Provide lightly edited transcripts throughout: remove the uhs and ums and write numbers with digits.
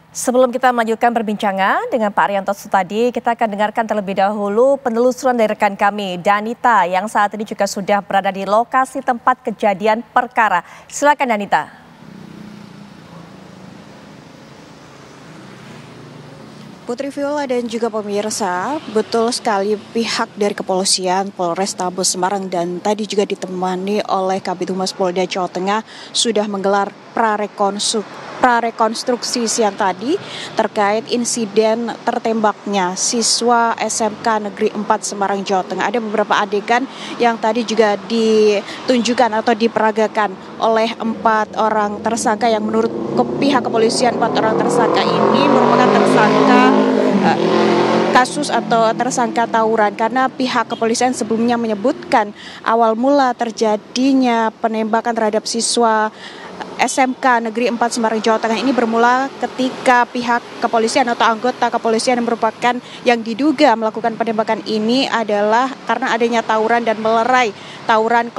Sebelum kita melanjutkan perbincangan dengan Pak Arianto tadi, kita akan dengarkan terlebih dahulu penelusuran dari rekan kami, Danita, yang saat ini juga sudah berada di lokasi tempat kejadian perkara. Silakan Danita. Putri Viola dan juga pemirsa, betul sekali pihak dari kepolisian Polrestabes Semarang dan tadi juga ditemani oleh Kabid Humas Polda Jawa Tengah sudah menggelar prarekonstruksi siang tadi terkait insiden tertembaknya siswa SMK Negeri 4 Semarang, Jawa Tengah. Ada beberapa adegan yang tadi juga ditunjukkan atau diperagakan oleh 4 orang tersangka yang menurut pihak kepolisian 4 orang tersangka ini merupakan tersangka kasus atau tersangka tawuran karena pihak kepolisian sebelumnya menyebutkan awal mula terjadinya penembakan terhadap siswa SMK Negeri 4 Semarang, Jawa Tengah ini bermula ketika pihak kepolisian atau anggota kepolisian yang merupakan yang diduga melakukan penembakan ini adalah karena adanya tawuran dan melerai tawuran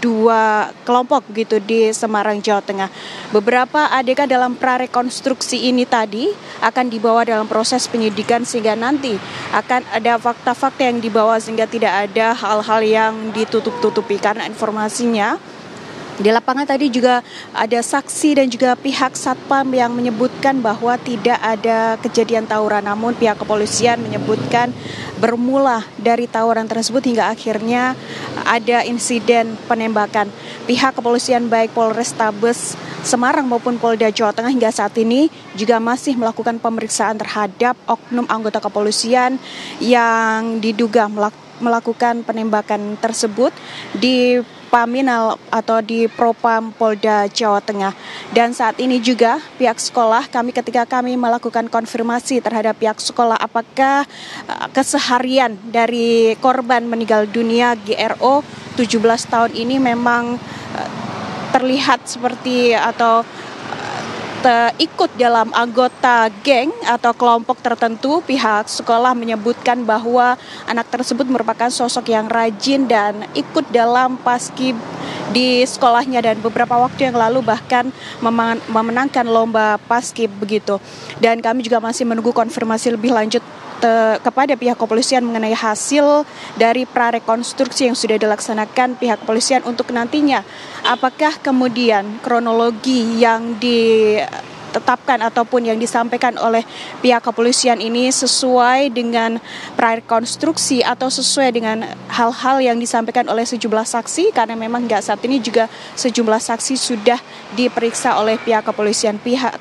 dua kelompok begitu di Semarang, Jawa Tengah. Beberapa adegan dalam prarekonstruksi ini tadi akan dibawa dalam proses penyidikan sehingga nanti akan ada fakta-fakta yang dibawa sehingga tidak ada hal-hal yang ditutup-tutupi karena informasinya di lapangan tadi juga ada saksi dan juga pihak Satpam yang menyebutkan bahwa tidak ada kejadian tawuran. Namun pihak kepolisian menyebutkan bermula dari tawuran tersebut hingga akhirnya ada insiden penembakan. Pihak kepolisian baik Polrestabes Semarang maupun Polda Jawa Tengah hingga saat ini juga masih melakukan pemeriksaan terhadap oknum anggota kepolisian yang diduga melakukan penembakan tersebut di Paminal atau di Propam Polda Jawa Tengah. Dan saat ini juga pihak sekolah ketika kami melakukan konfirmasi terhadap pihak sekolah apakah keseharian dari korban meninggal dunia GRO 17 tahun ini memang terlihat seperti atau ikut dalam anggota geng atau kelompok tertentu. Pihak sekolah menyebutkan bahwa anak tersebut merupakan sosok yang rajin dan ikut dalam paskib di sekolahnya dan beberapa waktu yang lalu bahkan memenangkan lomba paskib begitu. Dan kami juga masih menunggu konfirmasi lebih lanjut kepada pihak kepolisian mengenai hasil dari prarekonstruksi yang sudah dilaksanakan pihak kepolisian untuk nantinya apakah kemudian kronologi yang ditetapkan ataupun yang disampaikan oleh pihak kepolisian ini sesuai dengan prarekonstruksi atau sesuai dengan hal-hal yang disampaikan oleh sejumlah saksi karena memang hingga saat ini juga sejumlah saksi sudah diperiksa oleh pihak kepolisian. Pihak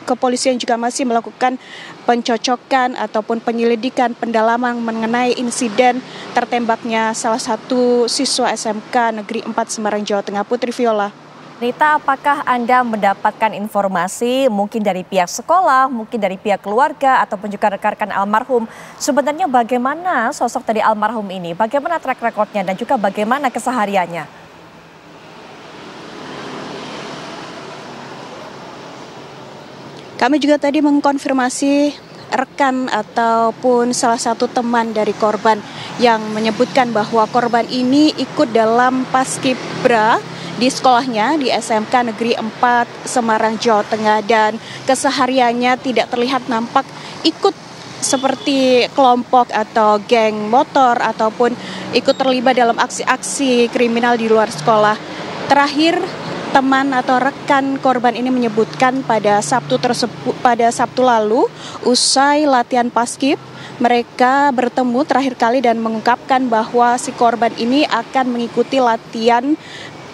kepolisian juga masih melakukan pencocokan ataupun penyelidikan pendalaman mengenai insiden tertembaknya salah satu siswa SMK Negeri 4 Semarang, Jawa Tengah. Putri Viola. Rita, apakah Anda mendapatkan informasi mungkin dari pihak sekolah, mungkin dari pihak keluarga, ataupun juga rekan-rekan almarhum? Sebenarnya bagaimana sosok dari almarhum ini? Bagaimana track recordnya dan juga bagaimana kesehariannya? Kami juga tadi mengkonfirmasi rekan ataupun salah satu teman dari korban yang menyebutkan bahwa korban ini ikut dalam paskibra di sekolahnya di SMK Negeri 4 Semarang, Jawa Tengah dan kesehariannya tidak terlihat nampak ikut seperti kelompok atau geng motor ataupun ikut terlibat dalam aksi-aksi kriminal di luar sekolah. Terakhir teman atau rekan korban ini menyebutkan pada Sabtu lalu usai latihan paskib mereka bertemu terakhir kali dan mengungkapkan bahwa si korban ini akan mengikuti latihan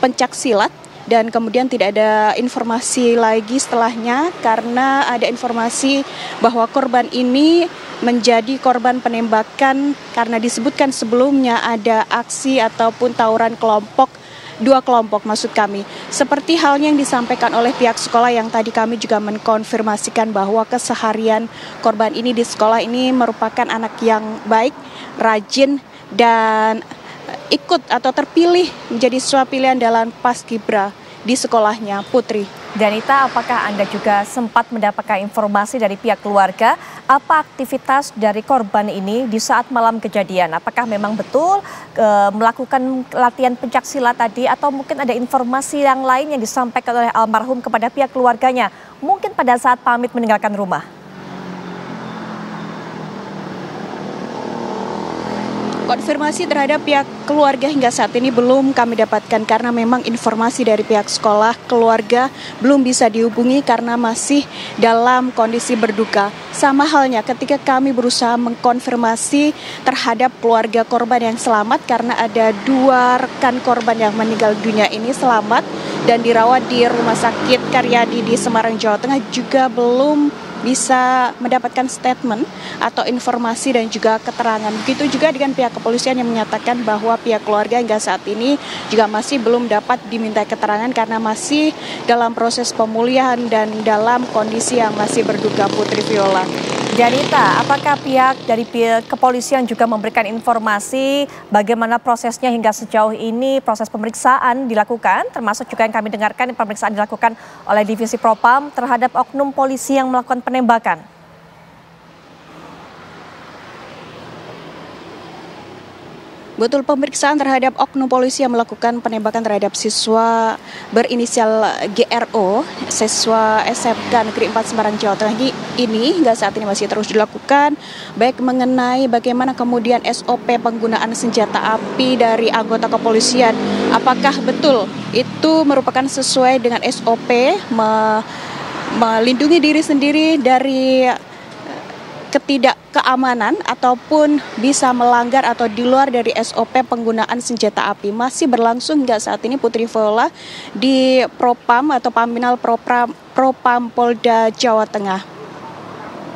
pencak silat dan kemudian tidak ada informasi lagi setelahnya karena ada informasi bahwa korban ini menjadi korban penembakan karena disebutkan sebelumnya ada aksi ataupun tawuran dua kelompok maksud kami. Seperti halnya yang disampaikan oleh pihak sekolah yang tadi kami juga mengkonfirmasikan bahwa keseharian korban ini di sekolah ini merupakan anak yang baik, rajin dan ikut atau terpilih menjadi siswa pilihan dalam paskibra di sekolahnya. Putri. Danita, apakah Anda juga sempat mendapatkan informasi dari pihak keluarga apa aktivitas dari korban ini di saat malam kejadian? Apakah memang betul melakukan latihan pencaksilat tadi atau mungkin ada informasi yang lain yang disampaikan oleh almarhum kepada pihak keluarganya mungkin pada saat pamit meninggalkan rumah? Konfirmasi terhadap pihak keluarga hingga saat ini belum kami dapatkan karena memang informasi dari pihak sekolah, keluarga belum bisa dihubungi karena masih dalam kondisi berduka. Sama halnya ketika kami berusaha mengkonfirmasi terhadap keluarga korban yang selamat karena ada 2 rekan korban yang meninggal dunia ini selamat dan dirawat di Rumah Sakit Karyadi di Semarang, Jawa Tengah juga belum bisa mendapatkan statement atau informasi dan juga keterangan. Begitu juga dengan pihak kepolisian yang menyatakan bahwa pihak keluarga hingga saat ini juga masih belum dapat diminta keterangan karena masih dalam proses pemulihan dan dalam kondisi yang masih berduka, Putri Viola. Janita, apakah pihak kepolisian juga memberikan informasi bagaimana prosesnya hingga sejauh ini proses pemeriksaan dilakukan, termasuk juga yang kami dengarkan pemeriksaan dilakukan oleh Divisi Propam terhadap oknum polisi yang melakukan penembakan? Betul, pemeriksaan terhadap oknum polisi yang melakukan penembakan terhadap siswa berinisial GRO, siswa SMK Negeri 4 Semarang, Jawa Tengah ini hingga saat ini masih terus dilakukan, baik mengenai bagaimana kemudian SOP penggunaan senjata api dari anggota kepolisian. Apakah betul itu merupakan sesuai dengan SOP, melindungi diri sendiri dari ketidakkeamanan ataupun bisa melanggar atau di luar dari SOP penggunaan senjata api masih berlangsung hingga saat ini, Putri Viola, di Propam atau Paminal Propam Polda Jawa Tengah.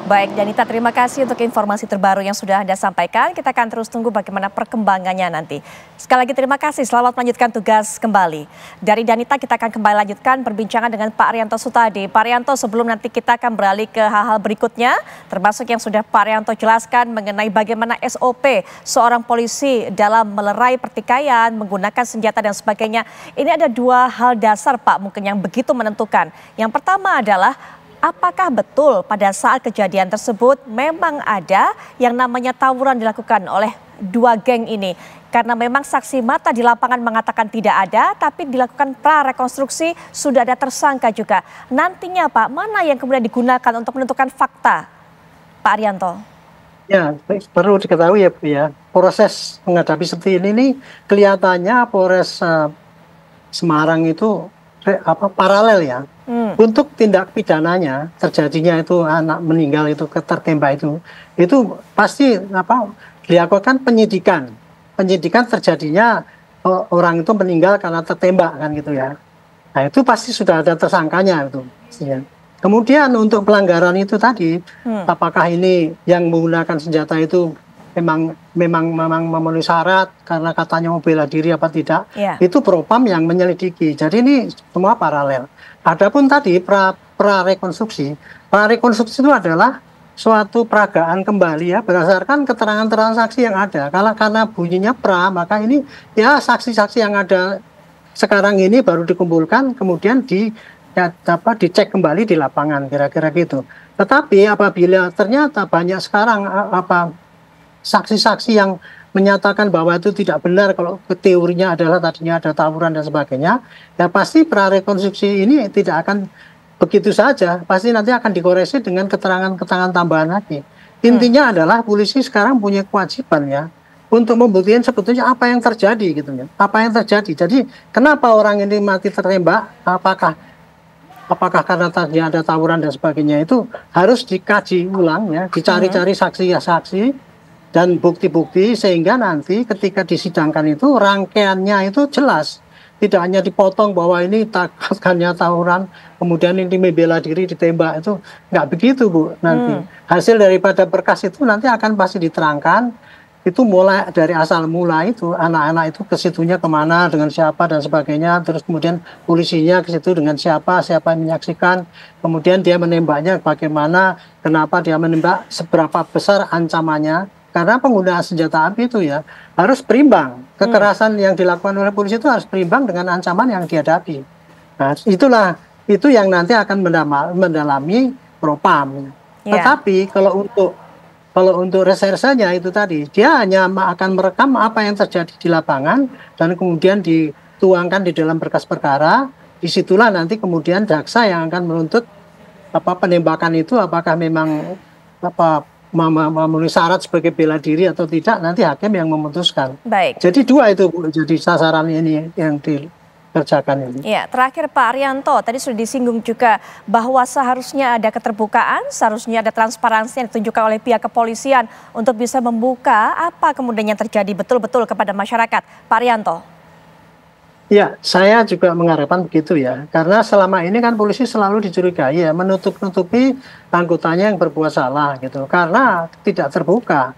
Baik, Janita, terima kasih untuk informasi terbaru yang sudah Anda sampaikan. Kita akan terus tunggu bagaimana perkembangannya nanti. Sekali lagi terima kasih, selamat melanjutkan tugas kembali. Dari Janita kita akan kembali lanjutkan perbincangan dengan Pak Arianto Sutadi. Pak Arianto, sebelum nanti kita akan beralih ke hal-hal berikutnya, termasuk yang sudah Pak Arianto jelaskan mengenai bagaimana SOP seorang polisi dalam melerai pertikaian, menggunakan senjata dan sebagainya. Ini ada 2 hal dasar, Pak, mungkin yang begitu menentukan. Yang pertama adalah apakah betul pada saat kejadian tersebut memang ada yang namanya tawuran dilakukan oleh 2 geng ini? Karena memang saksi mata di lapangan mengatakan tidak ada, tapi dilakukan prarekonstruksi sudah ada tersangka juga. Nantinya Pak, mana yang kemudian digunakan untuk menentukan fakta, Pak Arianto? Ya, perlu diketahui ya Bu ya, proses menghadapi seperti ini nih kelihatannya Polres Semarang itu paralel ya. Untuk tindak pidananya terjadinya itu anak meninggal itu tertembak itu pasti dilakukan penyidikan terjadinya orang itu meninggal karena tertembak kan gitu ya. Nah itu pasti sudah ada tersangkanya itu. Ya. Kemudian untuk pelanggaran itu tadi, apakah ini yang menggunakan senjata itu memang memenuhi syarat karena katanya mau bela diri apa tidak, itu Propam yang menyelidiki. Jadi ini semua paralel. Adapun tadi prarekonstruksi itu adalah suatu peragaan kembali ya berdasarkan keterangan transaksi yang ada. Karena bunyinya maka ini ya saksi-saksi yang ada sekarang ini baru dikumpulkan kemudian dicek kembali di lapangan kira-kira gitu. Tetapi apabila ternyata banyak sekarang saksi-saksi yang menyatakan bahwa itu tidak benar kalau teorinya adalah tadinya ada tawuran dan sebagainya, ya pasti prarekonstruksi ini tidak akan begitu saja, pasti nanti akan dikoreksi dengan keterangan-keterangan tambahan lagi. Intinya adalah polisi sekarang punya kewajiban ya untuk membuktikan sebetulnya apa yang terjadi gitu ya. Apa yang terjadi. Jadi kenapa orang ini mati tertembak? Apakah karena tadinya ada tawuran dan sebagainya, itu harus dikaji ulang ya, dicari-cari saksi dan bukti-bukti sehingga nanti ketika disidangkan itu rangkaiannya itu jelas. Tidak hanya dipotong bahwa ini takutnya tawuran, kemudian ini membela diri ditembak, itu nggak begitu Bu nanti. Hasil daripada berkas itu nanti akan pasti diterangkan, itu mulai dari asal mula itu, anak-anak itu ke situnya kemana, dengan siapa dan sebagainya, terus kemudian polisinya ke situ dengan siapa yang menyaksikan, kemudian dia menembaknya bagaimana, kenapa dia menembak, seberapa besar ancamannya. Karena penggunaan senjata api itu ya harus berimbang. Kekerasan yang dilakukan oleh polisi itu harus berimbang dengan ancaman yang dihadapi. Nah, itu yang nanti akan mendalami Propam. Tetapi kalau untuk resersenya itu tadi, dia hanya akan merekam apa yang terjadi di lapangan dan kemudian dituangkan di dalam berkas perkara. Disitulah nanti kemudian jaksa yang akan menuntut penembakan itu apakah memang memenuhi syarat sebagai bela diri atau tidak, nanti hakim yang memutuskan. Baik. Jadi dua itu Bu, jadi sasaran ini yang dikerjakan ini. Ya, terakhir Pak Arianto, tadi sudah disinggung juga bahwa seharusnya ada keterbukaan, seharusnya ada transparansi yang ditunjukkan oleh pihak kepolisian untuk bisa membuka apa kemudian yang terjadi betul-betul kepada masyarakat. Pak Arianto. Ya, saya juga mengharapkan begitu ya, karena selama ini kan polisi selalu dicurigai ya menutup-nutupi anggotanya yang berbuat salah gitu, karena tidak terbuka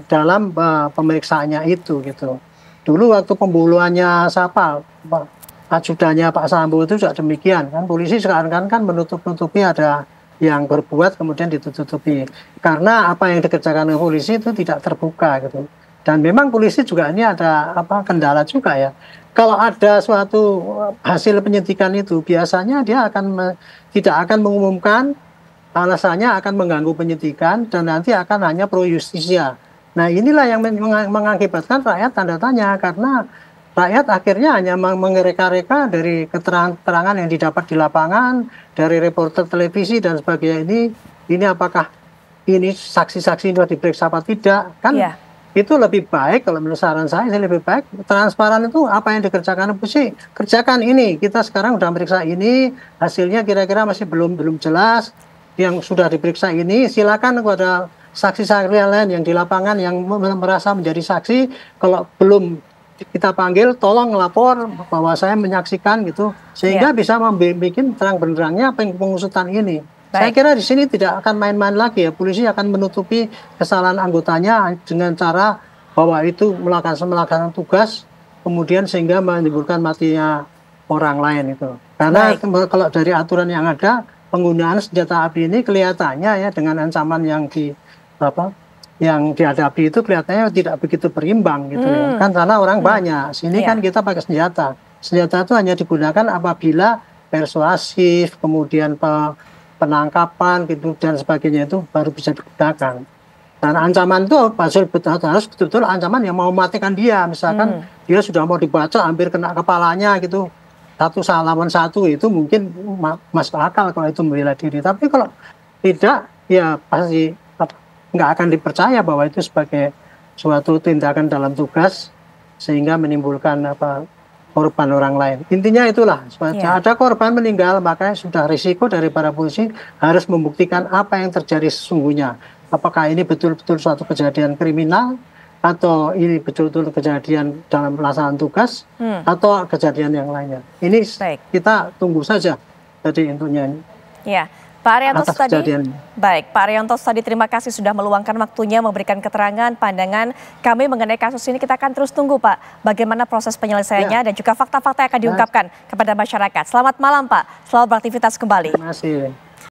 dalam pemeriksaannya itu gitu. Dulu waktu pembunuhannya siapa, ajudannya Pak Sambo itu juga demikian kan, polisi sekarang kan menutup-nutupi ada yang berbuat kemudian ditutupi, karena apa yang dikerjakan oleh polisi itu tidak terbuka gitu. Dan memang polisi juga ini ada kendala juga ya. Kalau ada suatu hasil penyidikan itu biasanya dia tidak akan mengumumkan, alasannya akan mengganggu penyidikan dan nanti akan hanya pro justisia. Nah inilah yang mengakibatkan rakyat tanda tanya, karena rakyat akhirnya hanya mengereka-reka dari keterangan yang didapat di lapangan, dari reporter televisi dan sebagainya ini apakah ini saksi-saksi sudah diperiksa apa tidak kan? Yeah. Itu lebih baik, kalau menurut saran saya lebih baik transparan itu apa yang dikerjakan polisi, kerjakan ini. Kita sekarang sudah meriksa ini, hasilnya kira-kira masih belum jelas. Yang sudah diperiksa ini silakan kepada saksi-saksi lain yang di lapangan yang merasa menjadi saksi, kalau belum kita panggil tolong lapor bahwa saya menyaksikan gitu, sehingga bisa membuat terang benderangnya pengusutan ini. Baik. Saya kira di sini tidak akan main-main lagi ya, polisi akan menutupi kesalahan anggotanya dengan cara bahwa itu melaksanakan tugas, kemudian sehingga menimbulkan matinya orang lain itu. Karena kalau dari aturan yang ada, penggunaan senjata api ini kelihatannya ya dengan ancaman yang dihadapi itu kelihatannya tidak begitu berimbang gitu ya. Kan karena orang banyak, sini kan kita pakai senjata. Senjata itu hanya digunakan apabila persuasif, kemudian penangkapan gitu dan sebagainya itu baru bisa digunakan. Dan ancaman itu harus betul-betul ancaman yang mau mematikan dia. Misalkan dia sudah mau dibaca hampir kena kepalanya gitu, satu lawan satu, itu mungkin masuk akal kalau itu membela diri. Tapi kalau tidak ya pasti nggak akan dipercaya bahwa itu sebagai suatu tindakan dalam tugas sehingga menimbulkan korban orang lain. Intinya itulah, ada korban meninggal, makanya sudah risiko dari para polisi harus membuktikan apa yang terjadi sesungguhnya. Apakah ini betul-betul suatu kejadian kriminal, atau ini betul-betul kejadian dalam pelaksanaan tugas, atau kejadian yang lainnya. Ini kita tunggu saja tadi intinya ini. Ya. Pak Arianto Pak Arianto tadi terima kasih sudah meluangkan waktunya memberikan keterangan pandangan kami mengenai kasus ini. Kita akan terus tunggu Pak bagaimana proses penyelesaiannya dan juga fakta-fakta yang akan diungkapkan kepada masyarakat. Selamat malam Pak, selamat beraktivitas kembali. Terima kasih.